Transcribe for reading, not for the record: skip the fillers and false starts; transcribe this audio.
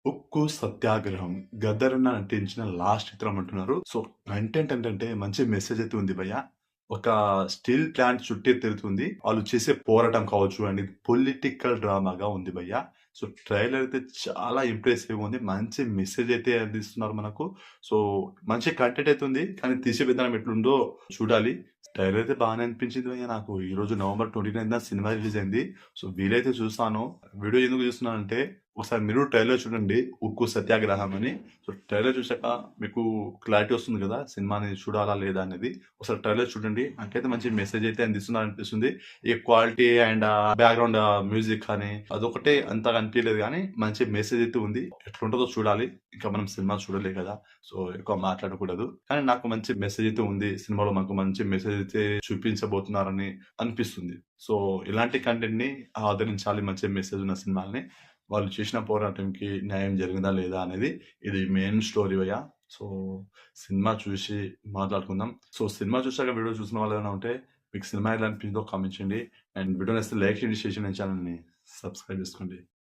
ఉక్కు సత్యాగ్రహం 'గద్దరన్న' నటించిన లాస్ట్ చిత్రం అంటున్నారు. సో, కంటెంట్ ఏంటంటే మంచి మెసేజ్ అయితే ఉంది భయ్యా. ఒక స్టీల్ ప్లాంట్ చుట్టే తిరుగుతుంది. వాళ్ళు చేసే పోరాటం కావచ్చు అండ్ ఇది పొలిటికల్ డ్రామాగా ఉంది భయ్యా. సో, ట్రైలర్ అయితే చాలా ఇంప్రెసివ్‌గా ఉంది. మంచి మెసేజ్ అయితే అందిస్తున్నారు మనకు. సో, మంచి కంటెంట్ అయితే ఉంది. కానీ తీసే విధానం ఎట్లుందో చూడాలి. ట్రైలర్ అయితే బానే అనిపించింది భయ్యా నాకు. ఈరోజు నవంబర్ 29న సినిమా రిలీజ్ అయింది. సో, వీలైతే చూస్తాను. వీడియో ఎందుకు చూస్తున్నానంటే ఒకసారి మీరు ట్రైలర్ చూడండి 'ఉక్కు సత్యాగ్రహం' అని. సో, ట్రైలర్ చూసాక మీకు క్లారిటీ వస్తుంది కదా! సినిమాని చూడాలా లేదా అనేది. ఒకసారి ట్రైలర్ చూడండి. నాకైతే మంచి మెసేజ్ అయితే అందిస్తున్నారనిపిస్తుంది. ఈ క్వాలిటీ అండ్ బ్యాక్‌గ్రౌండ్ మ్యూజిక్ కానీ అదొకటే అంతగా అనిపియలేదు గానీ మంచి మెసేజ్ అయితే ఉంది. ఎట్లుంటదో చూడాలి. ఇంకా మనం సినిమా చూడలే కదా! సో, ఎక్కువ మాట్లాడకూడదు. కానీ నాకు మంచి మెసేజ్ అయితే ఉంది. సినిమాలో మాకు మంచి మెసేజ్ అయితే చూపించబోతున్నారని అనిపిస్తుంది. సో, ఇలాంటి కంటెంట్‌ని ఆదరించాలి మంచి మెసేజ్ ఉన్న సినిమాల్ని. వాళ్ళు చేసిన పోరాటంకి న్యాయం జరిగిందా లేదా అనేది ఇది మెయిన్ స్టోరీ భయ్యా. సో, సినిమా చూసి మాట్లాడుకుందాం. సో, సినిమా చూసాక వీడియో చూసిన వాళ్ళు ఎవరైనా ఉంటే మీకు సినిమా ఎలా అనిపించిందో కామెంట్ చేయండి. అండ్ వీడియో నచ్చితే లైక్ చేయండి, షేర్ చేయండి, ఛానెల్‌ని సబ్స్క్రైబ్ చేసుకోండి.